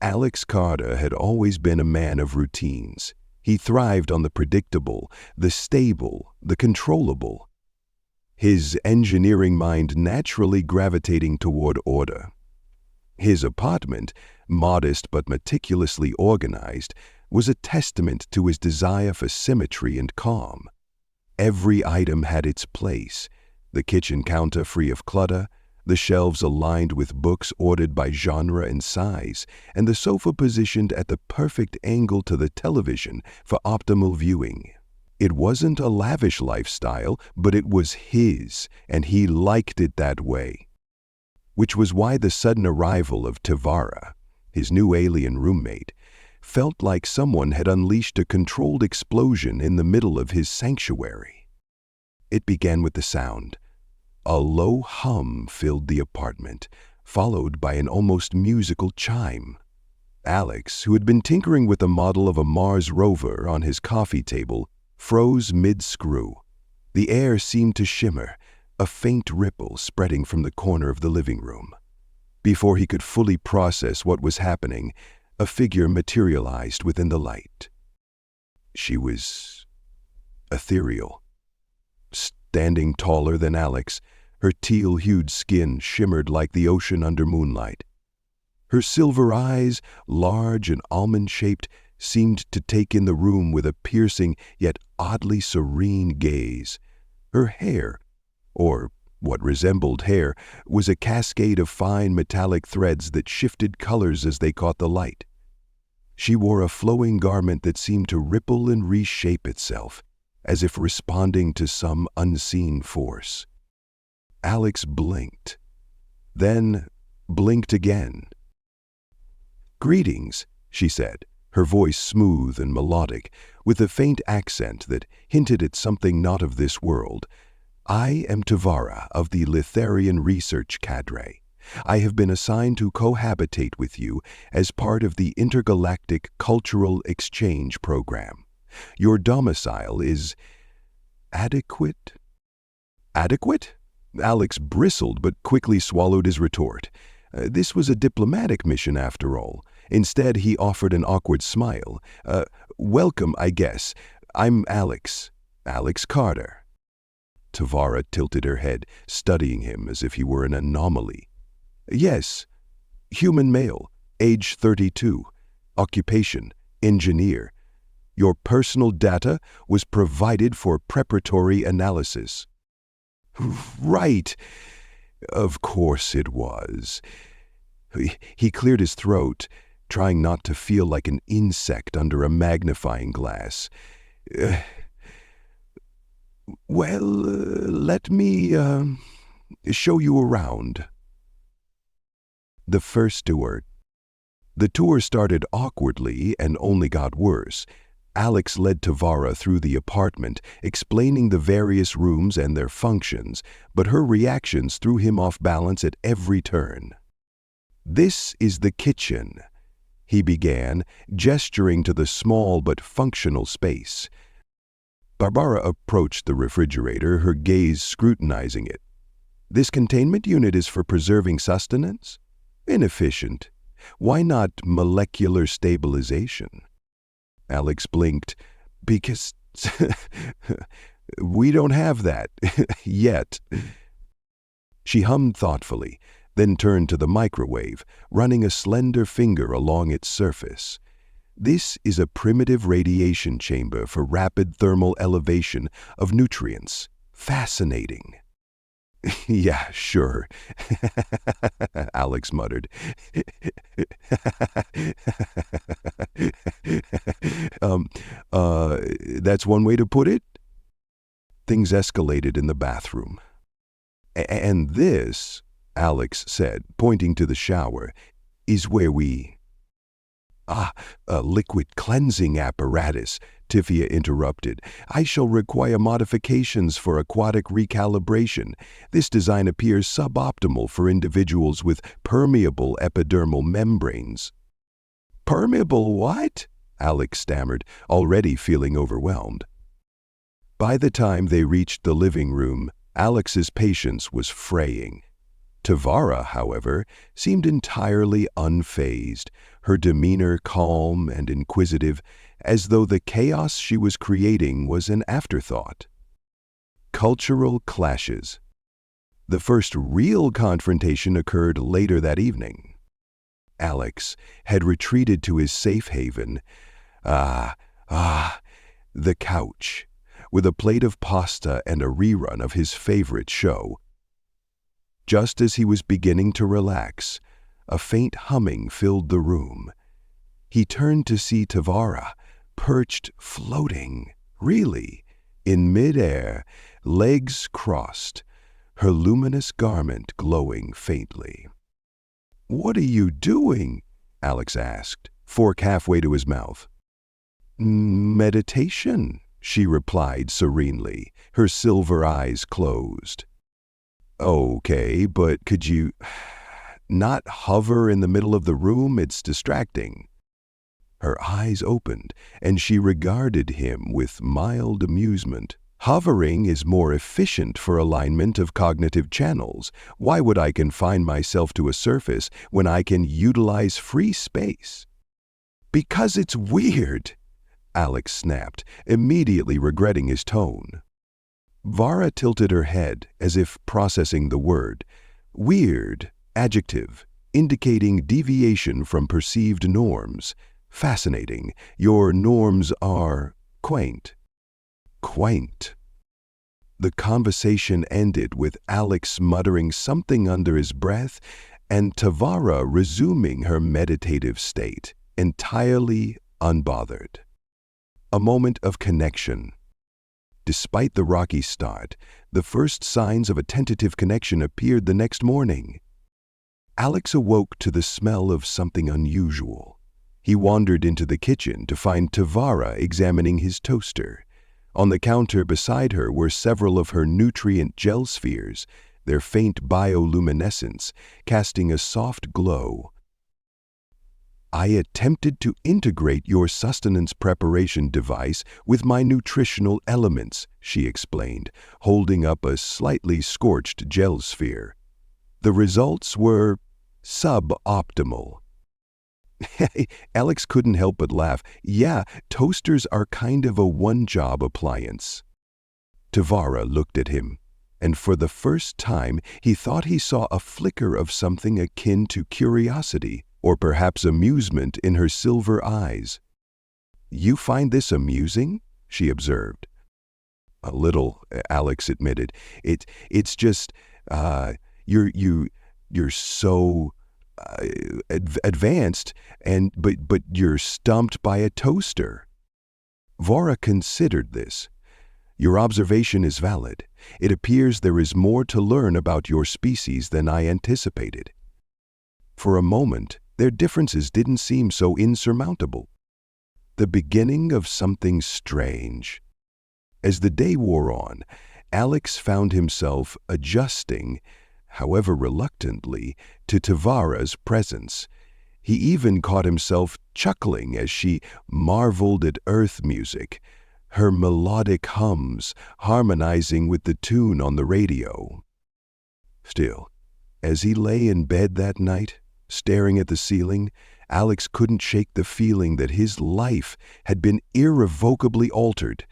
Alex Carter had always been a man of routines. He thrived on the predictable, the stable, the controllable, his engineering mind naturally gravitating toward order. His apartment, modest but meticulously organized, was a testament to his desire for symmetry and calm. Every item had its place, the kitchen counter free of clutter, the shelves aligned with books ordered by genre and size, and the sofa positioned at the perfect angle to the television for optimal viewing. It wasn't a lavish lifestyle, but it was his, and he liked it that way. Which was why the sudden arrival of Tavara, his new alien roommate, felt like someone had unleashed a controlled explosion in the middle of his sanctuary. It began with the sound. A low hum filled the apartment, followed by an almost musical chime. Alex, who had been tinkering with a model of a Mars rover on his coffee table, froze mid-screw. The air seemed to shimmer, a faint ripple spreading from the corner of the living room. Before he could fully process what was happening, a figure materialized within the light. She was ethereal. Standing taller than Alex, her teal-hued skin shimmered like the ocean under moonlight. Her silver eyes, large and almond-shaped, seemed to take in the room with a piercing yet oddly serene gaze. Her hair, or what resembled hair, was a cascade of fine metallic threads that shifted colors as they caught the light. She wore a flowing garment that seemed to ripple and reshape itself, as if responding to some unseen force. Alex blinked, then blinked again. "Greetings," she said, her voice smooth and melodic, with a faint accent that hinted at something not of this world. "I am Tavara of the Litharian Research Cadre. I have been assigned to cohabitate with you as part of the Intergalactic Cultural Exchange Program. Your domicile is adequate?" "Adequate?" Alex bristled but quickly swallowed his retort. This was a diplomatic mission after all. Instead, he offered an awkward smile. "Welcome, I guess. I'm Alex Carter." Tavara tilted her head, studying him as if he were an anomaly. "Yes, human male, age 32, occupation, engineer. Your personal data was provided for preparatory analysis." "Right. Of course it was." He cleared his throat, trying not to feel like an insect under a magnifying glass. "Well, let me show you around." The first tour. The tour started awkwardly and only got worse. Alex led Tavara through the apartment, explaining the various rooms and their functions, but her reactions threw him off balance at every turn. "This is the kitchen," he began, gesturing to the small but functional space. Barbara approached the refrigerator, her gaze scrutinizing it. "This containment unit is for preserving sustenance? Inefficient. Why not molecular stabilization?" Alex blinked. "Because we don't have that yet." She hummed thoughtfully, then turned to the microwave, running a slender finger along its surface. "This is a primitive radiation chamber for rapid thermal elevation of nutrients. Fascinating." "Yeah, sure," Alex muttered. That's one way to put it." Things escalated in the bathroom. "And this," Alex said, pointing to the shower, "is where we—" "A liquid cleansing apparatus," Tifia interrupted. "I shall require modifications for aquatic recalibration. This design appears suboptimal for individuals with permeable epidermal membranes." "Permeable what?" Alex stammered, already feeling overwhelmed. By the time they reached the living room, Alex's patience was fraying. Tavara, however, seemed entirely unfazed, her demeanor calm and inquisitive, as though the chaos she was creating was an afterthought. Cultural clashes. The first real confrontation occurred later that evening. Alex had retreated to his safe haven, the couch, with a plate of pasta and a rerun of his favorite show. Just as he was beginning to relax, a faint humming filled the room. He turned to see Tavara, perched, floating, really, in midair, legs crossed, her luminous garment glowing faintly. "What are you doing?" Alex asked, fork halfway to his mouth. "Meditation," she replied serenely, her silver eyes closed. "Okay, but could you not hover in the middle of the room? It's distracting." Her eyes opened, and she regarded him with mild amusement. "Hovering is more efficient for alignment of cognitive channels. Why would I confine myself to a surface when I can utilize free space?" "Because it's weird," Alex snapped, immediately regretting his tone. Vara tilted her head as if processing the word. "Weird, adjective, indicating deviation from perceived norms. Fascinating. Your norms are quaint." Quaint. The conversation ended with Alex muttering something under his breath and Tavara resuming her meditative state, entirely unbothered. A moment of connection. Despite the rocky start, the first signs of a tentative connection appeared the next morning. Alex awoke to the smell of something unusual. He wandered into the kitchen to find Tavara examining his toaster. On the counter beside her were several of her nutrient gel spheres, their faint bioluminescence casting a soft glow. "I attempted to integrate your sustenance preparation device with my nutritional elements," she explained, holding up a slightly scorched gel sphere. "The results were suboptimal." Alex couldn't help but laugh. "Yeah, toasters are kind of a one-job appliance." Tavara looked at him, and for the first time he thought he saw a flicker of something akin to curiosity, or perhaps amusement in her silver eyes. "You find this amusing?" she observed. "A little," Alex admitted. It's just, you're so advanced, but you're stumped by a toaster." Vara considered this. "Your observation is valid. It appears there is more to learn about your species than I anticipated." For a moment, their differences didn't seem so insurmountable. The beginning of something strange. As the day wore on, Alex found himself adjusting, however reluctantly, to Tavara's presence. He even caught himself chuckling as she marveled at earth music, her melodic hums harmonizing with the tune on the radio. Still, as he lay in bed that night, staring at the ceiling, Alex couldn't shake the feeling that his life had been irrevocably altered.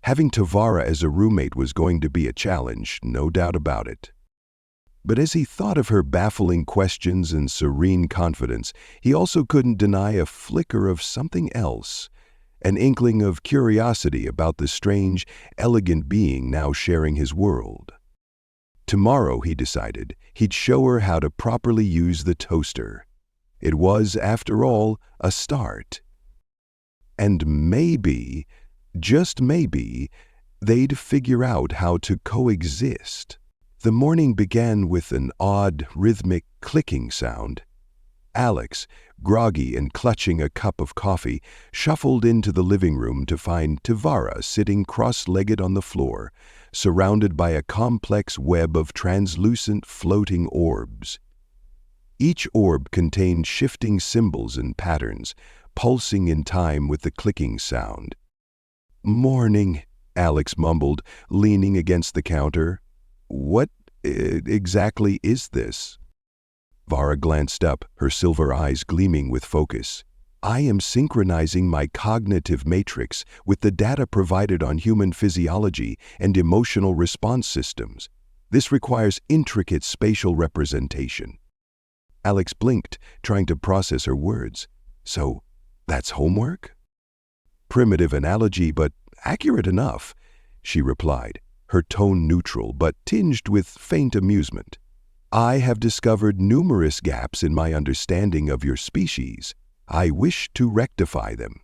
Having Tavara as a roommate was going to be a challenge, no doubt about it. But as he thought of her baffling questions and serene confidence, he also couldn't deny a flicker of something else, an inkling of curiosity about the strange, elegant being now sharing his world. Tomorrow, he decided, he'd show her how to properly use the toaster. It was, after all, a start. And maybe, just maybe, they'd figure out how to coexist. The morning began with an odd, rhythmic clicking sound. Alex, groggy and clutching a cup of coffee, shuffled into the living room to find Tavara sitting cross-legged on the floor, surrounded by a complex web of translucent floating orbs. Each orb contained shifting symbols and patterns, pulsing in time with the clicking sound. "Morning," Alex mumbled, leaning against the counter. "What exactly is this?" Vara glanced up, her silver eyes gleaming with focus. I am synchronizing my cognitive matrix with the data provided on human physiology and emotional response systems. This requires intricate spatial representation. Alex blinked, trying to process her words. So, that's homework? Primitive analogy, but accurate enough, she replied, her tone neutral but tinged with faint amusement. I have discovered numerous gaps in my understanding of your species. I wish to rectify them.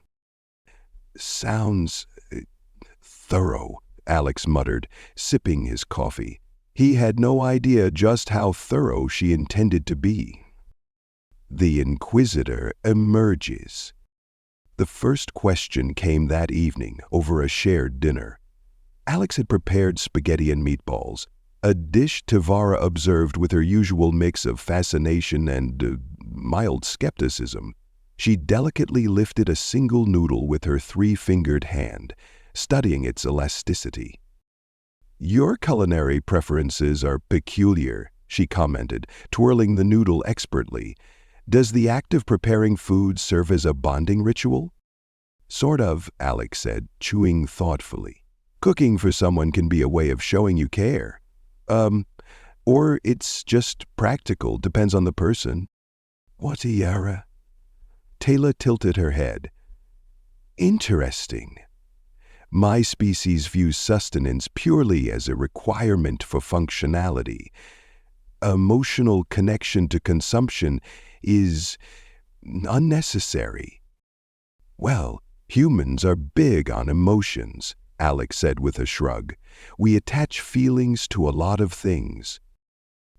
Sounds thorough, Alex muttered, sipping his coffee. He had no idea just how thorough she intended to be. The Inquisitor emerges. The first question came that evening over a shared dinner. Alex had prepared spaghetti and meatballs, a dish Tavara observed with her usual mix of fascination and mild skepticism. She delicately lifted a single noodle with her three-fingered hand, studying its elasticity. Your culinary preferences are peculiar, she commented, twirling the noodle expertly. Does the act of preparing food serve as a bonding ritual? Sort of, Alex said, chewing thoughtfully. Cooking for someone can be a way of showing you care. Or it's just practical, depends on the person. Watiara? Taylor tilted her head. Interesting. My species views sustenance purely as a requirement for functionality. Emotional connection to consumption is unnecessary. Well, humans are big on emotions, Alex said with a shrug. We attach feelings to a lot of things.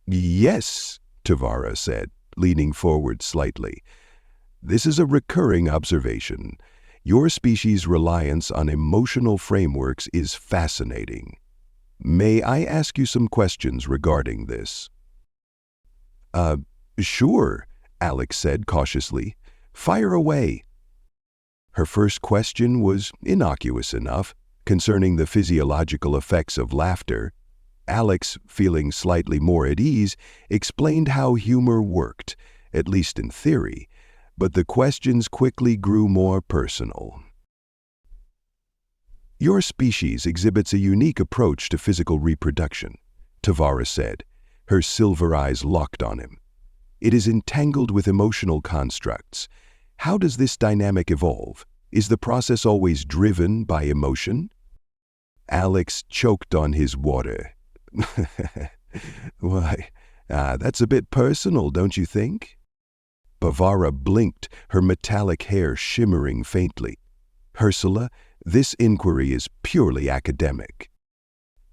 Yes, Tavara said, leaning forward slightly. This is a recurring observation. Your species' reliance on emotional frameworks is fascinating. May I ask you some questions regarding this? Sure, Alex said cautiously. Fire away. Her first question was innocuous enough, concerning the physiological effects of laughter. Alex, feeling slightly more at ease, explained how humor worked, at least in theory, but the questions quickly grew more personal. Your species exhibits a unique approach to physical reproduction, Tavara said, her silver eyes locked on him. It is entangled with emotional constructs. How does this dynamic evolve? Is the process always driven by emotion? Alex choked on his water. Why, that's a bit personal, don't you think? Bavara blinked, her metallic hair shimmering faintly. Ursula, this inquiry is purely academic.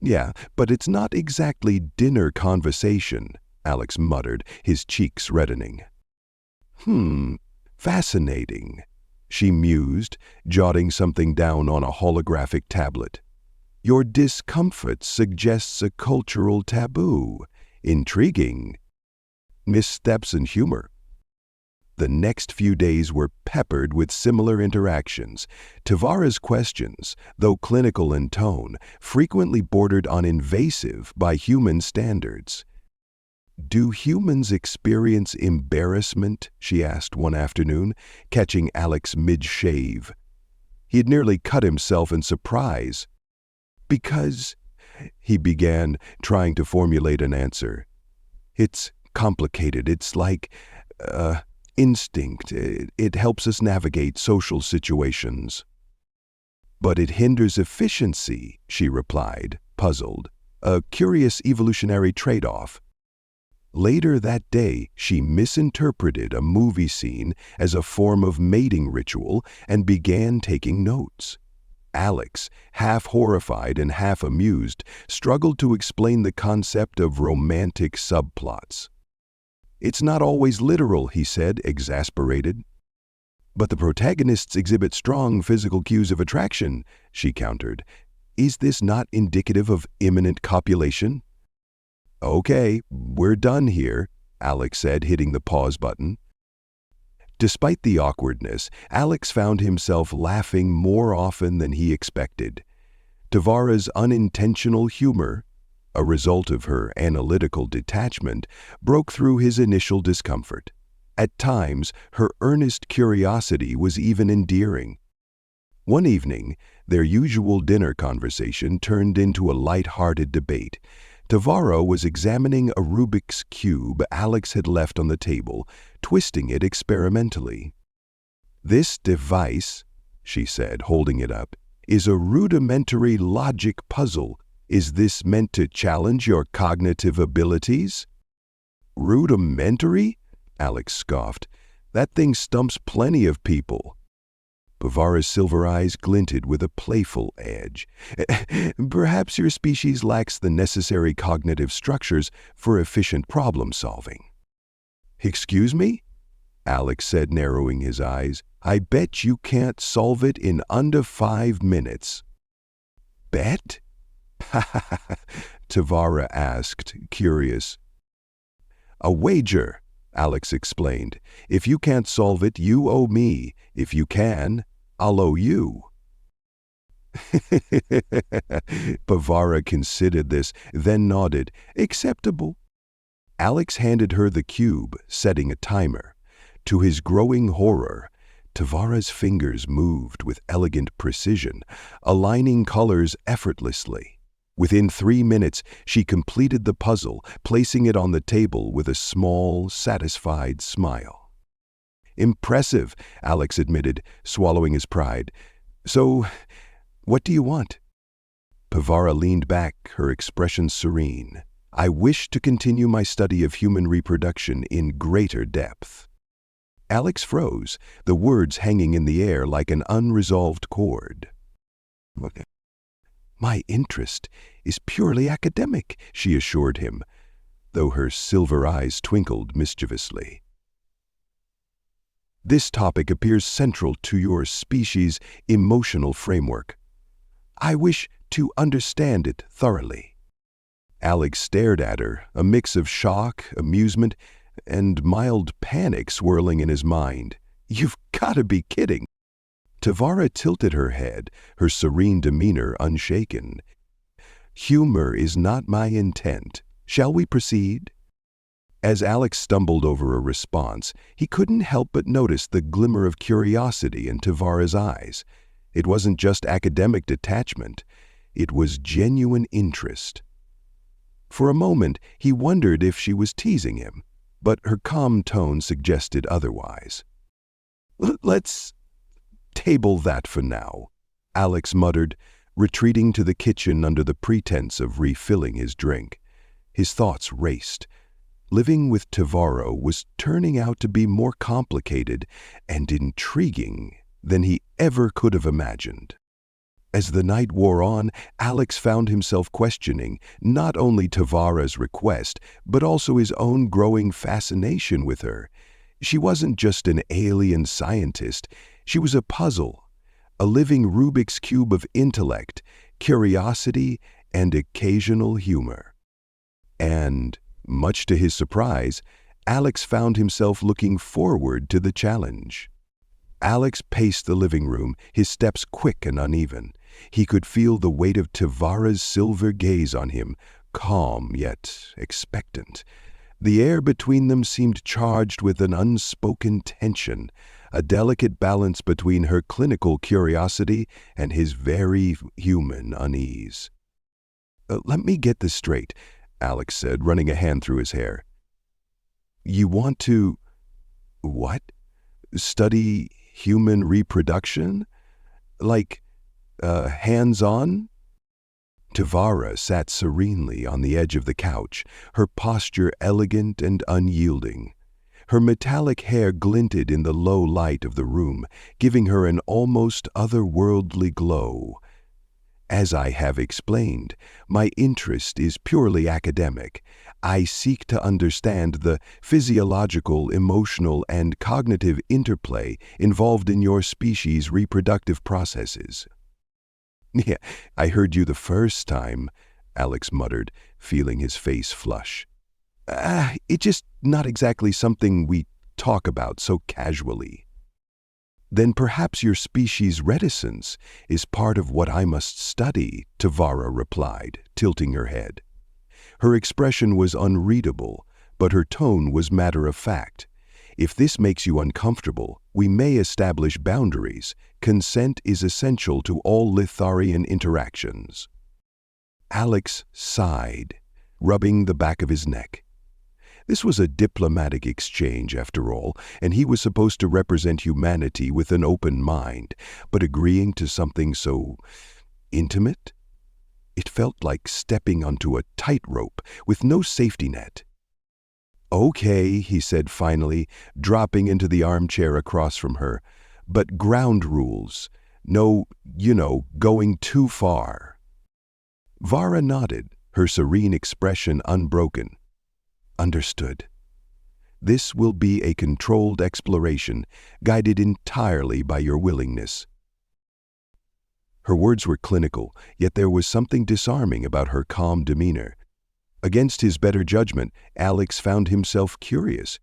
Yeah, but it's not exactly dinner conversation, Alex muttered, his cheeks reddening. Fascinating, she mused, jotting something down on a holographic tablet. Your discomfort suggests a cultural taboo. Intriguing. Missteps in humor. The next few days were peppered with similar interactions. Tavara's questions, though clinical in tone, frequently bordered on invasive by human standards. Do humans experience embarrassment? She asked one afternoon, catching Alex mid-shave. He had nearly cut himself in surprise. Because, he began, trying to formulate an answer. It's complicated. It's like, instinct. It helps us navigate social situations. But it hinders efficiency, she replied, puzzled. A curious evolutionary trade-off. Later that day, she misinterpreted a movie scene as a form of mating ritual and began taking notes. Alex, half horrified and half amused, struggled to explain the concept of romantic subplots. It's not always literal, he said, exasperated. But the protagonists exhibit strong physical cues of attraction, she countered. Is this not indicative of imminent copulation? Okay, we're done here, Alex said, hitting the pause button. Despite the awkwardness, Alex found himself laughing more often than he expected. Tavara's unintentional humor, a result of her analytical detachment, broke through his initial discomfort. At times, her earnest curiosity was even endearing. One evening, their usual dinner conversation turned into a light-hearted debate. Tavara was examining a Rubik's Cube Alex had left on the table, twisting it experimentally. "This device," she said, holding it up, "is a rudimentary logic puzzle. Is this meant to challenge your cognitive abilities?" "Rudimentary?" Alex scoffed. "That thing stumps plenty of people." Bavara's silver eyes glinted with a playful edge. "Perhaps your species lacks the necessary cognitive structures for efficient problem-solving." "Excuse me?" Alex said, narrowing his eyes. "I bet you can't solve it in under 5 minutes." "Bet?" Tavara asked, curious. "A wager," Alex explained. "If you can't solve it, you owe me. If you can, I'll owe you." Bavara considered this, then nodded. "Acceptable." Alex handed her the cube, setting a timer. To his growing horror, Tavara's fingers moved with elegant precision, aligning colors effortlessly. Within 3 minutes, she completed the puzzle, placing it on the table with a small, satisfied smile. "Impressive," Alex admitted, swallowing his pride. "So, what do you want?" Bavara leaned back, her expression serene. "I wish to continue my study of human reproduction in greater depth." Alex froze, the words hanging in the air like an unresolved chord. "My interest is purely academic," she assured him, though her silver eyes twinkled mischievously. "This topic appears central to your species' emotional framework. I wish to understand it thoroughly." Alex stared at her, a mix of shock, amusement, and mild panic swirling in his mind. "You've got to be kidding." Tavara tilted her head, her serene demeanor unshaken. "Humor is not my intent. Shall we proceed?" As Alex stumbled over a response, he couldn't help but notice the glimmer of curiosity in Tavara's eyes. It wasn't just academic detachment. It was genuine interest. For a moment, he wondered if she was teasing him, but her calm tone suggested otherwise. "Let's table that for now," Alex muttered, retreating to the kitchen under the pretense of refilling his drink. His thoughts raced. Living with Tavara was turning out to be more complicated and intriguing than he ever could have imagined. As the night wore on, Alex found himself questioning not only Tavara's request, but also his own growing fascination with her. She wasn't just an alien scientist, she was a puzzle, a living Rubik's Cube of intellect, curiosity, and occasional humor. And, much to his surprise, Alex found himself looking forward to the challenge. Alex paced the living room, his steps quick and uneven. He could feel the weight of Tavara's silver gaze on him, calm yet expectant. The air between them seemed charged with an unspoken tension, a delicate balance between her clinical curiosity and his very human unease. "Let me get this straight," Alex said, running a hand through his hair. "You want to... what? Study human reproduction? Like, hands-on?" Tavara sat serenely on the edge of the couch, her posture elegant and unyielding. Her metallic hair glinted in the low light of the room, giving her an almost otherworldly glow. "As I have explained, my interest is purely academic. I seek to understand the physiological, emotional, and cognitive interplay involved in your species' reproductive processes." "Yeah, I heard you the first time," Alex muttered, feeling his face flush. It's just not exactly something we talk about so casually." "Then perhaps your species' reticence is part of what I must study," Tavara replied, tilting her head. Her expression was unreadable, but her tone was matter-of-fact. If this makes you uncomfortable, we may establish boundaries. Consent is essential to all Litharian interactions. Alex sighed, rubbing the back of his neck. This was a diplomatic exchange, after all, and he was supposed to represent humanity with an open mind, but agreeing to something so intimate? It felt like stepping onto a tightrope with no safety net. "Okay," he said finally, dropping into the armchair across from her, "but ground rules. No, going too far." Vara nodded, her serene expression unbroken. "Understood. This will be a controlled exploration, guided entirely by your willingness." Her words were clinical, yet there was something disarming about her calm demeanor. Against his better judgment, Alex found himself curious.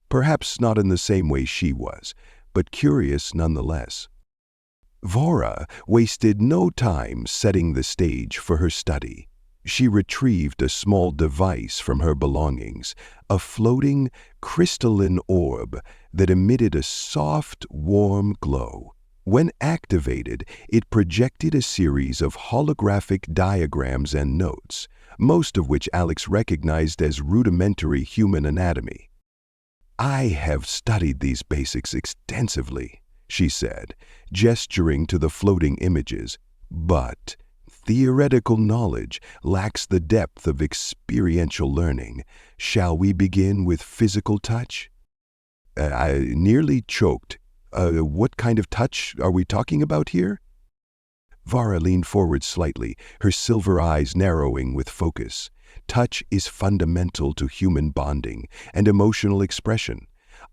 Perhaps not in the same way she was, but curious nonetheless. Vara wasted no time setting the stage for her study. She retrieved a small device from her belongings, a floating, crystalline orb that emitted a soft, warm glow. When activated, it projected a series of holographic diagrams and notes, most of which Alex recognized as rudimentary human anatomy. "I have studied these basics extensively," she said, gesturing to the floating images, "but theoretical knowledge lacks the depth of experiential learning. Shall we begin with physical touch?" I nearly choked. What kind of touch are we talking about here?" Vara leaned forward slightly, her silver eyes narrowing with focus. "Touch is fundamental to human bonding and emotional expression.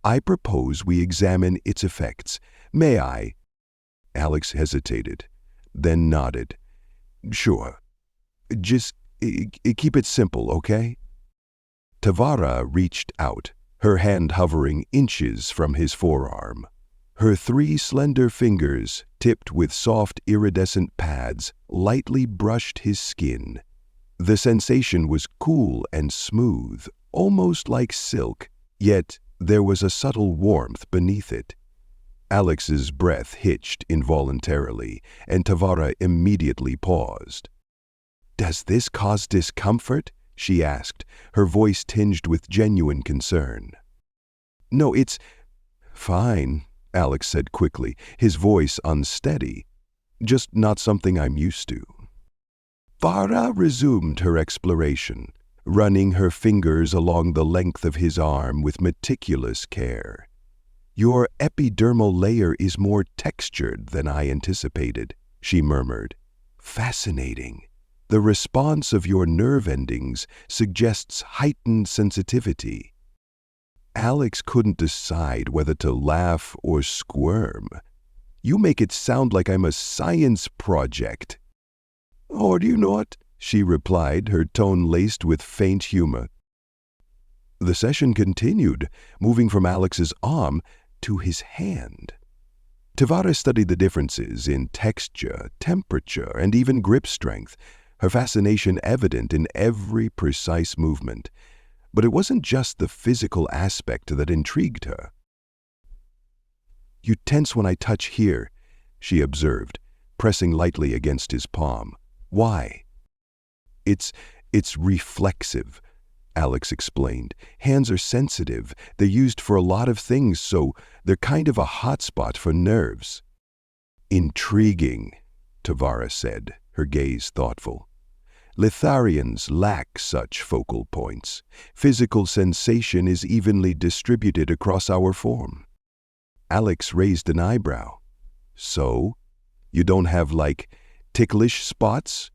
I propose we examine its effects. May I?" Alex hesitated, then nodded. "Sure. Just keep it simple, okay?" Tavara reached out, her hand hovering inches from his forearm. Her 3 slender fingers, tipped with soft iridescent pads, lightly brushed his skin. The sensation was cool and smooth, almost like silk, yet there was a subtle warmth beneath it. Alex's breath hitched involuntarily, and Tavara immediately paused. "Does this cause discomfort?" she asked, her voice tinged with genuine concern. "No, it's fine," Alex said quickly, his voice unsteady. "Just not something I'm used to." Vara resumed her exploration, running her fingers along the length of his arm with meticulous care. "Your epidermal layer is more textured than I anticipated," she murmured. "Fascinating. The response of your nerve endings suggests heightened sensitivity." Alex couldn't decide whether to laugh or squirm. "You make it sound like I'm a science project." "Or do you not?" she replied, her tone laced with faint humor. The session continued, moving from Alex's arm to his hand. Tavara studied the differences in texture, temperature, and even grip strength, her fascination evident in every precise movement. But it wasn't just the physical aspect that intrigued her. "You tense when I touch here," she observed, pressing lightly against his palm. "Why?" It's reflexive," Alex explained. "Hands are sensitive. They're used for a lot of things, so they're kind of a hotspot for nerves." "Intriguing," Tavara said, her gaze thoughtful. "Litharians lack such focal points. Physical sensation is evenly distributed across our form." Alex raised an eyebrow. "So? You don't have, ticklish spots?"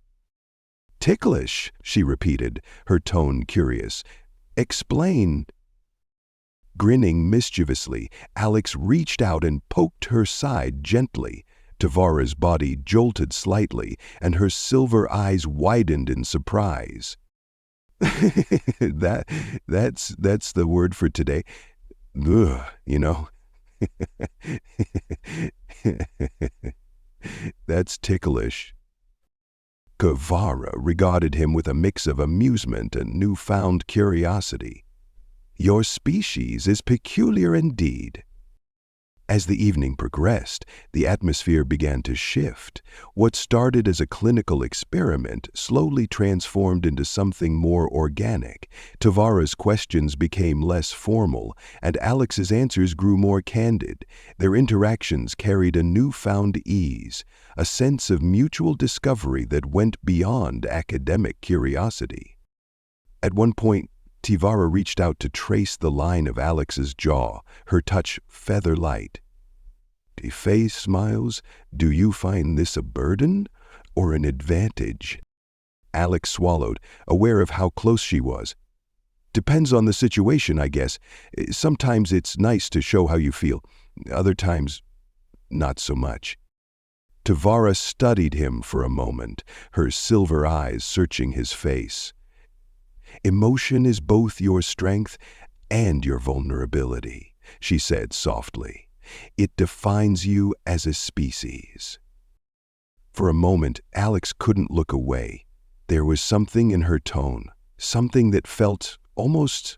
"Ticklish," she repeated, her tone curious. "Explain." Grinning mischievously, Alex reached out and poked her side gently. Tavara's body jolted slightly, and her silver eyes widened in surprise. That's the word for today. Ugh, That's ticklish. Tavara regarded him with a mix of amusement and newfound curiosity. "Your species is peculiar indeed." As the evening progressed, the atmosphere began to shift. What started as a clinical experiment slowly transformed into something more organic. Tavara's questions became less formal, and Alex's answers grew more candid. Their interactions carried a newfound ease, a sense of mutual discovery that went beyond academic curiosity. At one point, Tavara reached out to trace the line of Alex's jaw, her touch feather-light. "Face smiles, do you find this a burden or an advantage?" Alex swallowed, aware of how close she was. "Depends on the situation, I guess. Sometimes it's nice to show how you feel. Other times, not so much." Tavara studied him for a moment, her silver eyes searching his face. "Emotion is both your strength and your vulnerability," she said softly. "It defines you as a species." For a moment, Alex couldn't look away. There was something in her tone, something that felt almost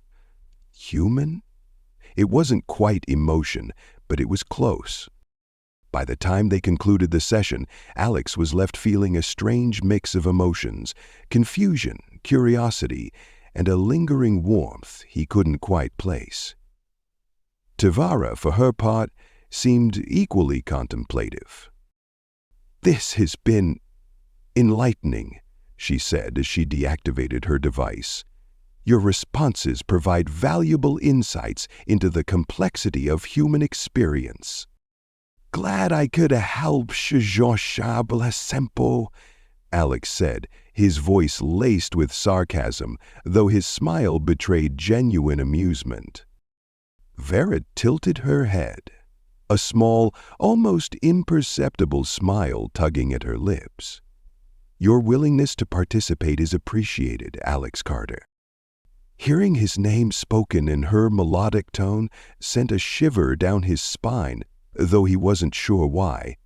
human. It wasn't quite emotion, but it was close. By the time they concluded the session, Alex was left feeling a strange mix of emotions: confusion, curiosity, and a lingering warmth he couldn't quite place. Tavara, for her part, seemed equally contemplative. "This has been enlightening," she said as she deactivated her device. "Your responses provide valuable insights into the complexity of human experience." "Glad I could help, Shajoshabla Sempo," Alex said, his voice laced with sarcasm, though his smile betrayed genuine amusement. Vera tilted her head, a small, almost imperceptible smile tugging at her lips. "Your willingness to participate is appreciated, Alex Carter." Hearing his name spoken in her melodic tone sent a shiver down his spine, though he wasn't sure why.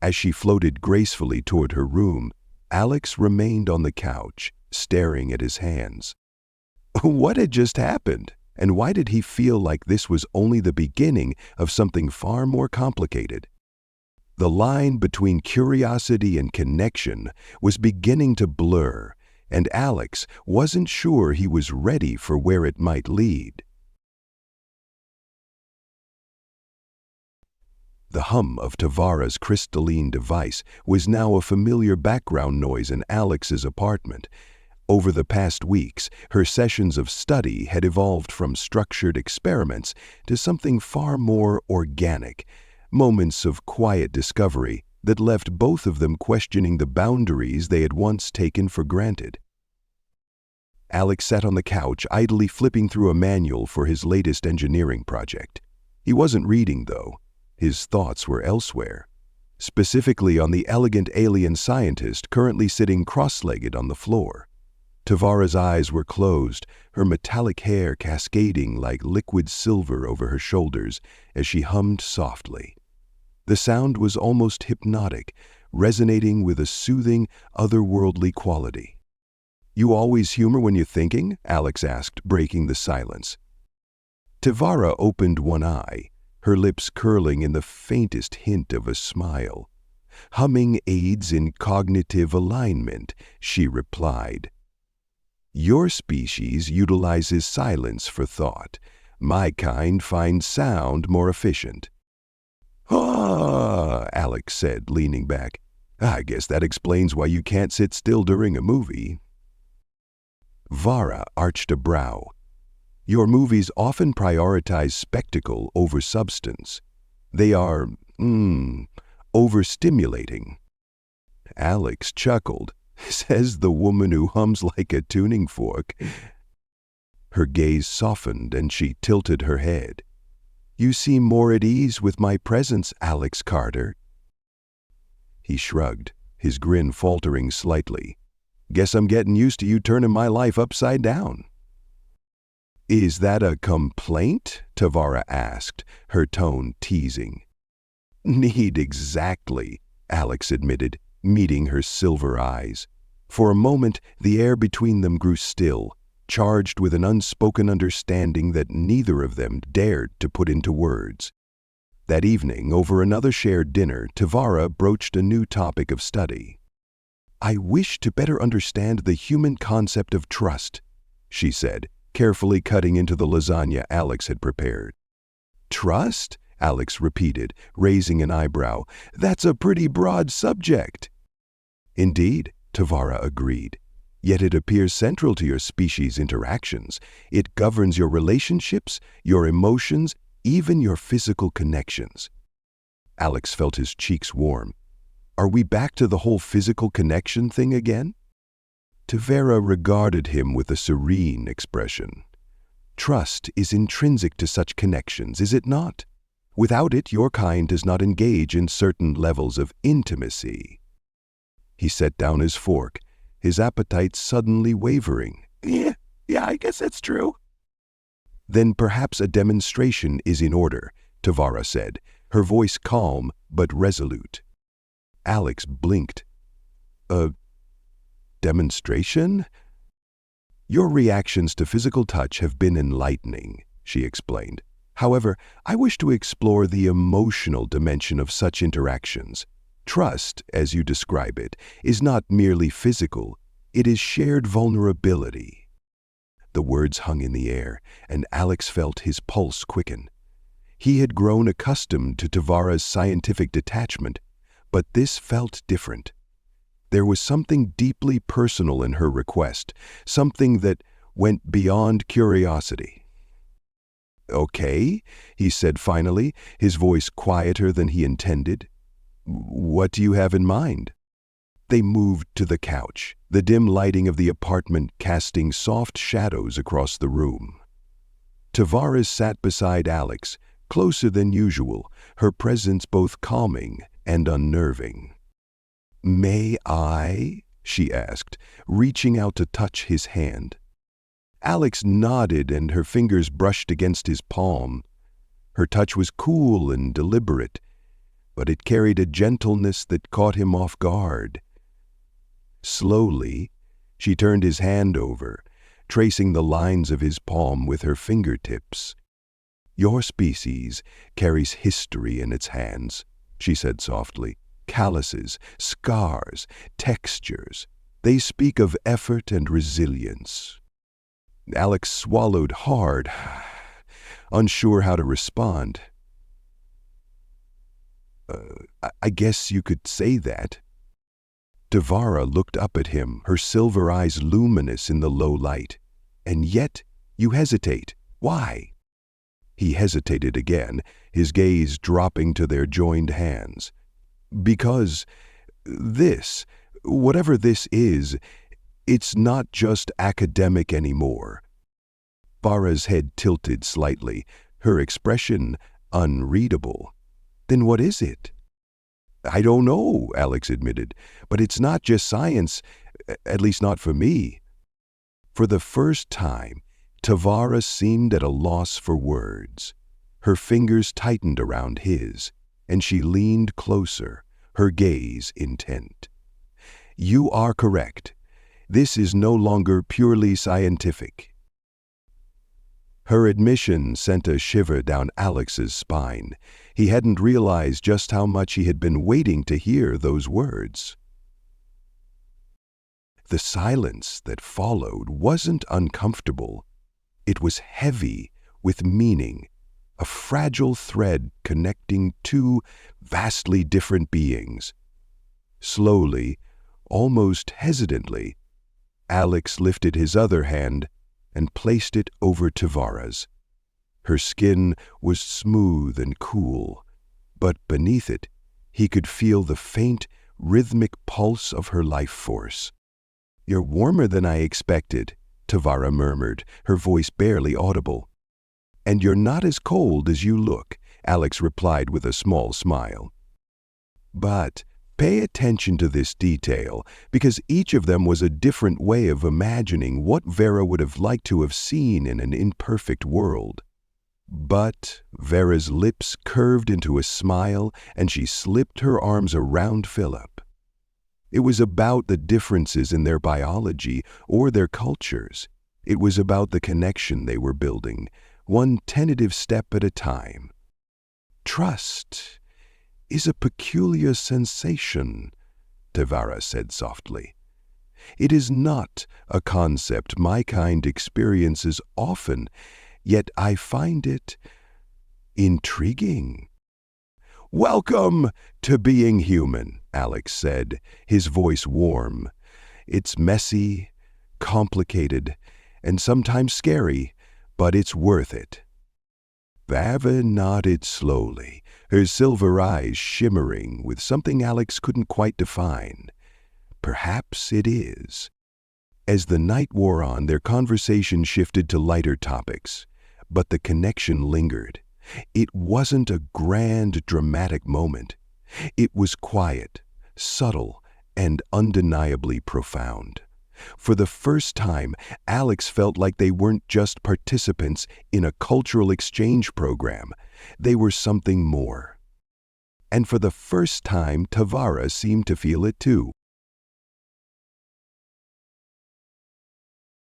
As she floated gracefully toward her room, Alex remained on the couch, staring at his hands. What had just happened? And why did he feel like this was only the beginning of something far more complicated? The line between curiosity and connection was beginning to blur, and Alex wasn't sure he was ready for where it might lead. The hum of Tavara's crystalline device was now a familiar background noise in Alex's apartment. Over the past weeks, her sessions of study had evolved from structured experiments to something far more organic, moments of quiet discovery that left both of them questioning the boundaries they had once taken for granted. Alex sat on the couch, idly flipping through a manual for his latest engineering project. He wasn't reading, though. His thoughts were elsewhere, specifically on the elegant alien scientist currently sitting cross-legged on the floor. Tavara's eyes were closed, her metallic hair cascading like liquid silver over her shoulders as she hummed softly. The sound was almost hypnotic, resonating with a soothing, otherworldly quality. "You always humor when you're thinking?" Alex asked, breaking the silence. Tavara opened one eye, her lips curling in the faintest hint of a smile. "Humming aids in cognitive alignment," she replied. "Your species utilizes silence for thought. My kind finds sound more efficient." "Ah," Alex said, leaning back. "I guess that explains why you can't sit still during a movie." Vara arched a brow. "Your movies often prioritize spectacle over substance. They are, overstimulating." Alex chuckled. "Says the woman who hums like a tuning fork." Her gaze softened and she tilted her head. "You seem more at ease with my presence, Alex Carter." He shrugged, his grin faltering slightly. "Guess I'm getting used to you turning my life upside down." "Is that a complaint?" Tavara asked, her tone teasing. "Need exactly," Alex admitted, meeting her silver eyes. For a moment, the air between them grew still, charged with an unspoken understanding that neither of them dared to put into words. That evening, over another shared dinner, Tavara broached a new topic of study. "I wish to better understand the human concept of trust," she said, carefully cutting into the lasagna Alex had prepared. "Trust?" Alex repeated, raising an eyebrow. "That's a pretty broad subject." "Indeed," Tavara agreed. "Yet it appears central to your species' interactions. It governs your relationships, your emotions, even your physical connections." Alex felt his cheeks warm. "Are we back to the whole physical connection thing again?" Tavara regarded him with a serene expression. "Trust is intrinsic to such connections, is it not? Without it, your kind does not engage in certain levels of intimacy." He set down his fork, his appetite suddenly wavering. Yeah, I guess that's true." "Then perhaps a demonstration is in order," Tavara said, her voice calm but resolute. Alex blinked. "A demonstration?" "Your reactions to physical touch have been enlightening," she explained. "However, I wish to explore the emotional dimension of such interactions. Trust, as you describe it, is not merely physical, it is shared vulnerability." The words hung in the air, and Alex felt his pulse quicken. He had grown accustomed to Tavara's scientific detachment, but this felt different. There was something deeply personal in her request, something that went beyond curiosity. "Okay," he said finally, his voice quieter than he intended. "What do you have in mind?" They moved to the couch, the dim lighting of the apartment casting soft shadows across the room. Tavares sat beside Alex, closer than usual, her presence both calming and unnerving. "May I?" she asked, reaching out to touch his hand. Alex nodded and her fingers brushed against his palm. Her touch was cool and deliberate, but it carried a gentleness that caught him off guard. Slowly, she turned his hand over, tracing the lines of his palm with her fingertips. "Your species carries history in its hands," she said softly. "Calluses, scars, textures. They speak of effort and resilience." Alex swallowed hard, unsure how to respond. I guess you could say that." Tavara looked up at him, her silver eyes luminous in the low light. "And yet you hesitate. Why?" He hesitated again, his gaze dropping to their joined hands. "Because this, whatever this is, it's not just academic anymore." Farah's head tilted slightly, her expression unreadable. "Then what is it?" "I don't know," Alex admitted, "but it's not just science, at least not for me." For the first time, Tavara seemed at a loss for words. Her fingers tightened around his, and she leaned closer, her gaze intent. "You are correct. This is no longer purely scientific." Her admission sent a shiver down Alex's spine. He hadn't realized just how much he had been waiting to hear those words. The silence that followed wasn't uncomfortable. It was heavy with meaning, a fragile thread connecting two vastly different beings. Slowly, almost hesitantly, Alex lifted his other hand and placed it over Tavara's. Her skin was smooth and cool, but beneath it, he could feel the faint, rhythmic pulse of her life force. "You're warmer than I expected," Tavara murmured, her voice barely audible. "And you're not as cold as you look," Alex replied with a small smile. But pay attention to this detail, because each of them was a different way of imagining what Vera would have liked to have seen in an imperfect world. But Vera's lips curved into a smile, and she slipped her arms around Philip. It was about the differences in their biology or their cultures. It was about the connection they were building, one tentative step at a time. Trust is a peculiar sensation, Tavara said softly. It is not a concept my kind experiences often, yet I find it intriguing. Welcome to being human, Alex said, his voice warm. It's messy, complicated, and sometimes scary, but it's worth it. Vava nodded slowly, her silver eyes shimmering with something Alex couldn't quite define. Perhaps it is. As the night wore on, their conversation shifted to lighter topics, but the connection lingered. It wasn't a grand, dramatic moment. It was quiet, subtle, and undeniably profound. For the first time, Alex felt like they weren't just participants in a cultural exchange program. They were something more. And for the first time, Tavara seemed to feel it too.